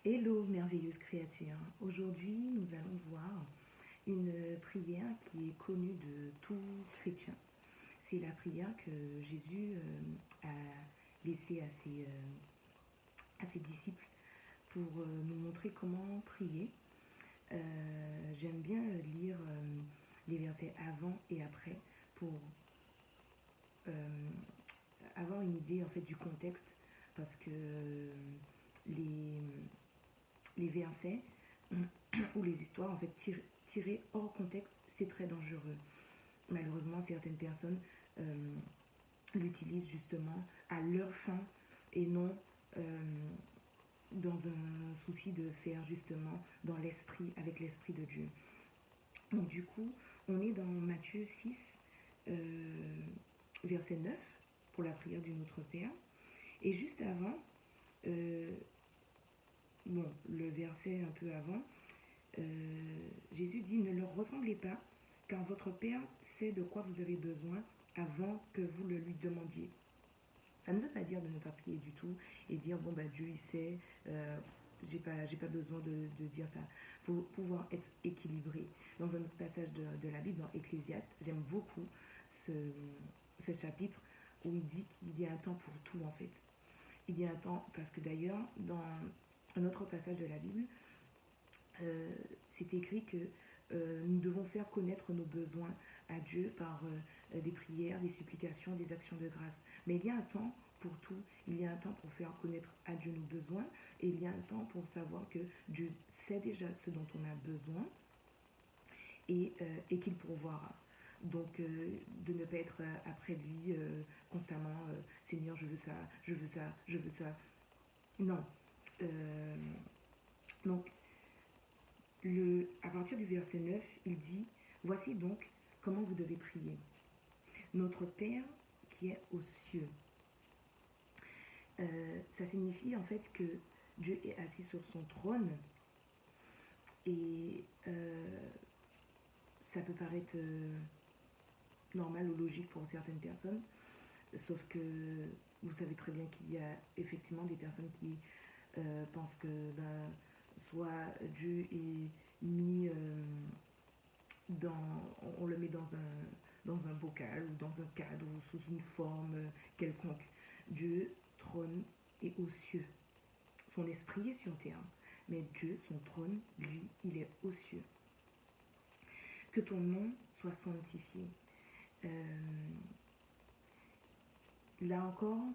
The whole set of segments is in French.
Hello merveilleuse créature. Aujourd'hui nous allons voir une prière qui est connue de tout chrétien. C'est la prière que Jésus a laissée à ses disciples pour nous montrer comment prier. J'aime bien lire les versets avant et après pour avoir une idée en fait du contexte, parce que les versets ou les histoires en fait tirées hors contexte, c'est très dangereux. Malheureusement, certaines personnes l'utilisent justement à leur fin et non dans un souci de faire justement dans l'esprit, avec l'esprit de Dieu. Donc du coup, on est dans Matthieu 6, verset 9, pour la prière du Notre Père. Et juste avant, le verset un peu avant, Jésus dit « Ne leur ressemblez pas, car votre Père sait de quoi vous avez besoin avant que vous le lui demandiez. » Ça ne veut pas dire de ne pas prier du tout et dire « Bon, Dieu, il sait, j'ai pas besoin de dire ça. » Il faut pouvoir être équilibré. Dans un autre passage de la Bible, dans Ecclésiaste, j'aime beaucoup ce chapitre où il dit qu'il y a un temps pour tout, en fait. Il y a un temps, parce que d'ailleurs, dans un autre passage de la Bible, c'est écrit que nous devons faire connaître nos besoins à Dieu par des prières, des supplications, des actions de grâce. Mais il y a un temps pour tout. Il y a un temps pour faire connaître à Dieu nos besoins, et il y a un temps pour savoir que Dieu sait déjà ce dont on a besoin et qu'il pourvoira. Donc de ne pas être après lui constamment Seigneur, je veux ça, je veux ça, je veux ça. Non. Donc à partir du verset 9, il dit « Voici donc comment vous devez prier. Notre Père qui est aux cieux. » Ça signifie en fait que Dieu est assis sur son trône, et ça peut paraître normal ou logique pour certaines personnes, sauf que vous savez très bien qu'il y a effectivement des personnes qui pensent que soit Dieu est mis on le met dans un bocal ou dans un cadre ou sous une forme quelconque. Dieu trône est aux cieux. Son esprit est sur terre, mais Dieu, son trône, lui, il est aux cieux. Que ton nom soit sanctifié. Là encore,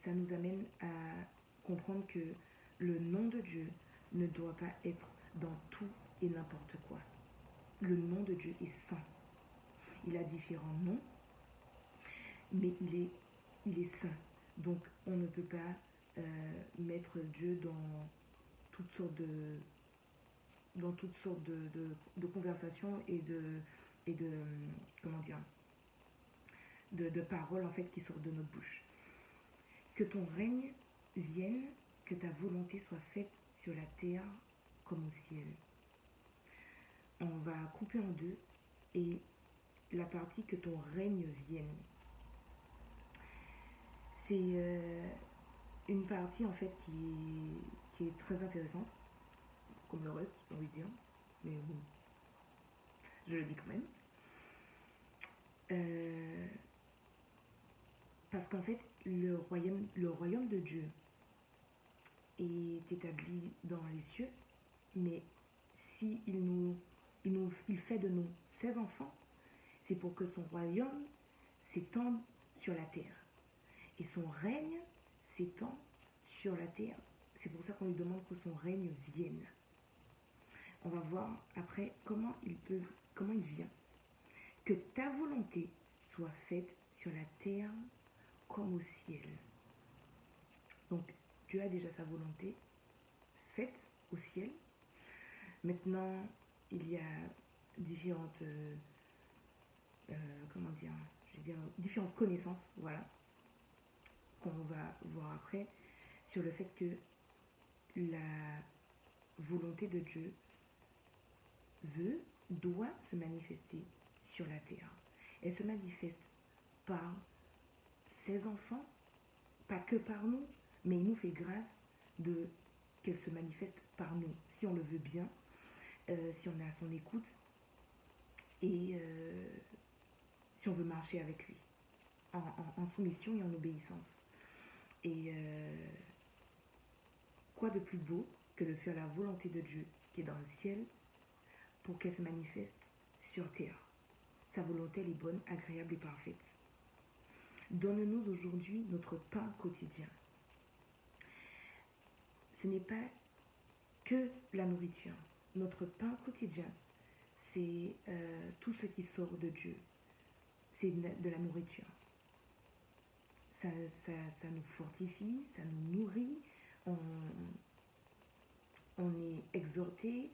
ça nous amène à comprendre que le nom de Dieu ne doit pas être dans tout et n'importe quoi. Le nom de Dieu est saint. Il a différents noms, mais il est saint. Donc on ne peut pas mettre Dieu dans toutes sortes de conversations et de comment dire, de paroles en fait qui sortent de notre bouche. Que ton règne vienne, que ta volonté soit faite sur la terre comme au ciel. On va couper en deux, et la partie que ton règne vienne, c'est une partie en fait qui est très intéressante, comme le reste, j'ai envie de dire, mais bon, je le dis quand même. Parce qu'en fait, le royaume de Dieu est établi dans les cieux, mais si il fait de nous ses enfants, c'est pour que son royaume s'étende sur la terre. Et son règne s'étend sur la terre. C'est pour ça qu'on lui demande que son règne vienne. On va voir après comment il vient. Que ta volonté soit faite sur la terre comme au ciel. Donc Dieu a déjà sa volonté faite au ciel. Maintenant, il y a différentes différentes connaissances, voilà, qu'on va voir après, sur le fait que la volonté de Dieu doit se manifester sur la terre. Elle se manifeste par ses enfants, pas que par nous, mais il nous fait grâce de qu'elle se manifeste par nous, si on le veut bien, si on est à son écoute et si on veut marcher avec lui, en soumission et en obéissance. Et quoi de plus beau que de faire la volonté de Dieu qui est dans le ciel pour qu'elle se manifeste sur terre. Sa volonté elle est bonne, agréable et parfaite. Donne-nous aujourd'hui notre pain quotidien. Ce n'est pas que la nourriture. Notre pain quotidien, c'est tout ce qui sort de Dieu. C'est de la nourriture. Ça nous fortifie, ça nous nourrit, on est exhorté.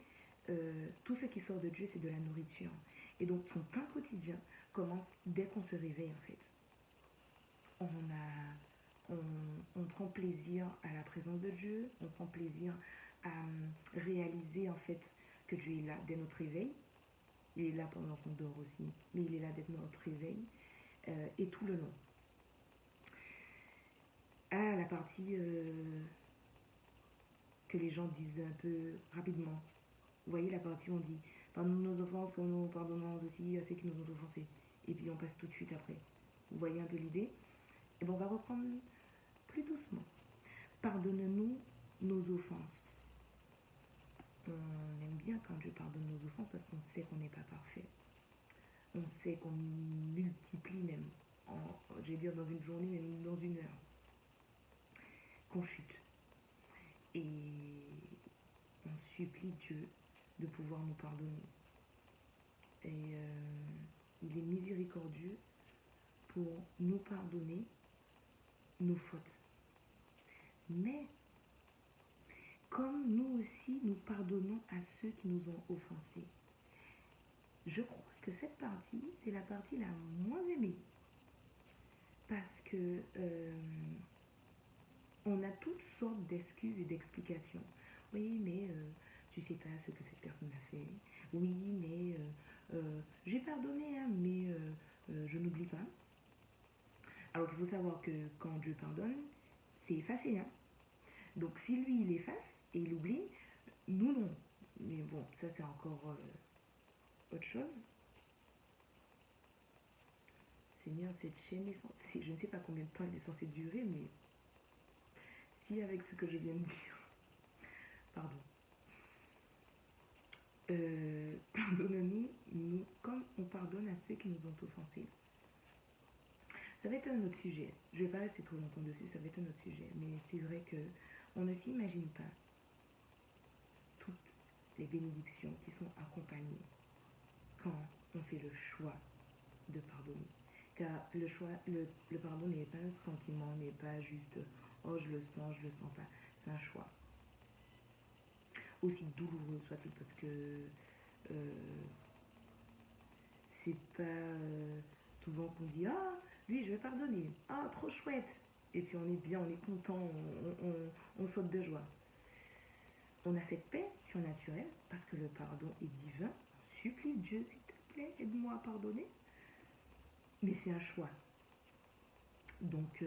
Tout ce qui sort de Dieu, c'est de la nourriture. Et donc, ton pain quotidien commence dès qu'on se réveille, en fait. On prend plaisir à la présence de Dieu, on prend plaisir à réaliser, en fait, que Dieu est là dès notre réveil. Il est là pendant qu'on dort aussi, mais il est là dès notre réveil, et tout le long. Ah, la partie que les gens disent un peu rapidement. Vous voyez la partie où on dit pardonne nos offenses comme nous pardonnons aussi à ceux qui nous ont offensés. Et puis on passe tout de suite après. Vous voyez un peu l'idée? Et bien on va reprendre plus doucement. Pardonne-nous nos offenses. On aime bien quand Dieu pardonne nos offenses parce qu'on sait qu'on n'est pas parfait. On sait qu'on multiplie même, je vais dire dans une journée, même dans une heure, qu'on chute. Et on supplie Dieu de pouvoir nous pardonner. Et il est miséricordieux pour nous pardonner nos fautes. Mais comme nous aussi, nous pardonnons à ceux qui nous ont offensés. Je crois que cette partie, c'est la partie la moins aimée. Parce que on a toutes sortes d'excuses et d'explications. Oui, mais tu sais pas ce que cette personne a fait. Oui, mais j'ai pardonné, hein, mais je n'oublie pas. Alors qu'il faut savoir que quand Dieu pardonne, c'est effacé. Hein. Donc si lui, il efface et il oublie, nous non. Mais bon, ça c'est encore autre chose. Seigneur, cette chaîne est censée, je ne sais pas combien de temps elle est censée durer, mais si avec ce que je viens de dire, pardon, pardonne-nous, nous, comme on pardonne à ceux qui nous ont offensés. Ça va être un autre sujet. Je ne vais pas rester trop longtemps dessus, ça va être un autre sujet. Mais c'est vrai que on ne s'imagine pas toutes les bénédictions qui sont accompagnées quand on fait le choix de pardonner. Car le pardon n'est pas un sentiment, n'est pas juste oh je le sens pas. C'est un choix. Aussi douloureux soit-il parce que c'est pas souvent qu'on dit ah lui je vais pardonner, ah trop chouette, et puis on est bien, on est content, on saute de joie. On a cette paix surnaturelle parce que le pardon est divin. On supplie Dieu s'il te plaît aide-moi à pardonner, mais c'est un choix. Donc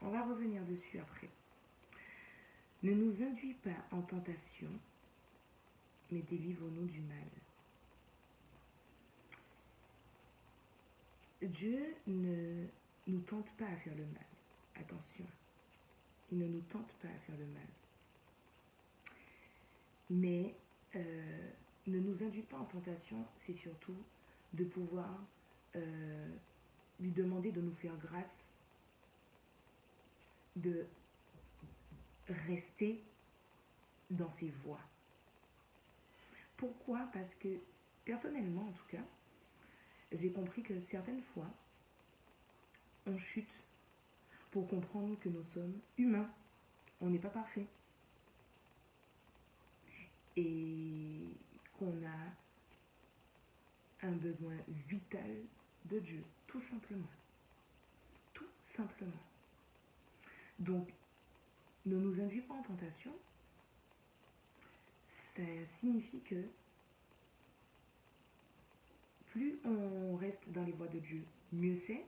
on va revenir dessus après. Ne nous induis pas en tentation, mais délivre-nous du mal. Dieu ne nous tente pas à faire le mal. Attention, il ne nous tente pas à faire le mal. Mais ne nous induit pas en tentation, c'est surtout de pouvoir lui demander de nous faire grâce, de rester dans ses voies. Pourquoi? Parce que personnellement, en tout cas, j'ai compris que certaines fois, on chute pour comprendre que nous sommes humains. On n'est pas parfait. Et qu'on a un besoin vital de Dieu, tout simplement. Tout simplement. Donc, ne nous induis pas en tentation, ça signifie que plus on reste dans les voies de Dieu, mieux c'est,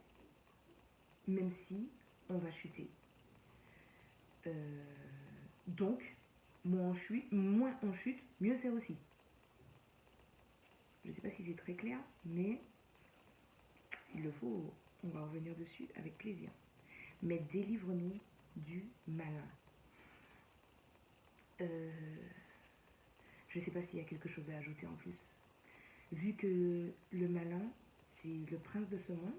même si on va chuter. Donc, moins on chute, mieux c'est aussi. Je ne sais pas si c'est très clair, mais s'il le faut, on va revenir dessus avec plaisir. Mais délivre-nous du malin. Je ne sais pas s'il y a quelque chose à ajouter en plus. Vu que le malin, c'est le prince de ce monde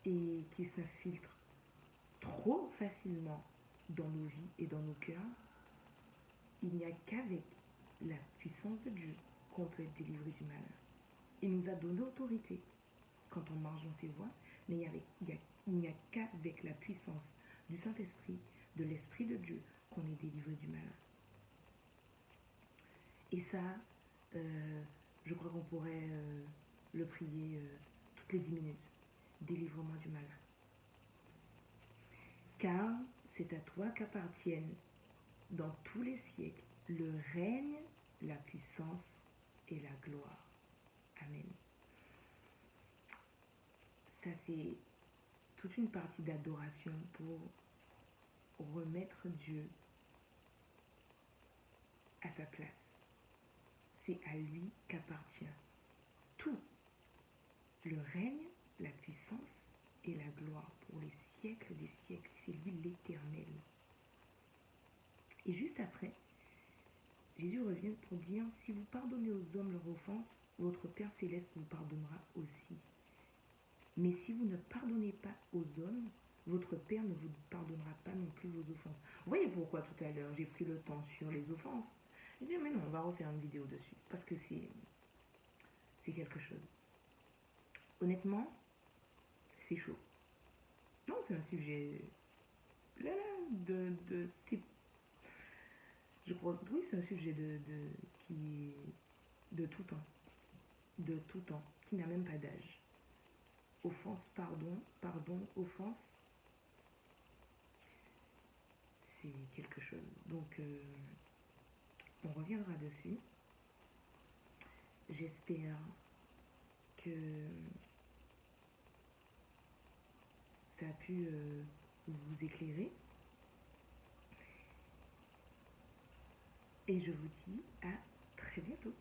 et qui s'infiltre trop facilement dans nos vies et dans nos cœurs, il n'y a qu'avec la puissance de Dieu qu'on peut être délivré du malin. Il nous a donné autorité quand on marche dans ses voies, mais il n'y a qu'avec la puissance du Saint-Esprit, de l'Esprit de Dieu, qu'on est délivré du malin. Et ça, je crois qu'on pourrait le prier toutes les 10 minutes. Délivre-moi du malin. Car c'est à toi qu'appartiennent dans tous les siècles le règne, la puissance et la gloire. Amen. Ça, c'est toute une partie d'adoration pour remettre Dieu à sa place. C'est à lui qu'appartient tout. Le règne, la puissance et la gloire pour les siècles des siècles. C'est lui l'Éternel. Et juste après, Jésus revient pour dire, si vous pardonnez aux hommes leur offense, votre Père Céleste vous pardonnera aussi. Mais si vous ne pardonnez pas aux hommes, votre Père ne vous pardonnera pas non plus vos offenses. Vous voyez pourquoi tout à l'heure j'ai pris le temps sur les offenses? J'ai dit, mais non, on va refaire une vidéo dessus. Parce que c'est quelque chose. Honnêtement, c'est chaud. Non, c'est un sujet là, je crois, oui, c'est un sujet qui de tout temps, qui n'a même pas d'âge. Offense, pardon, offense, c'est quelque chose. Donc, on reviendra dessus. J'espère que ça a pu vous éclairer. Et je vous dis à très bientôt.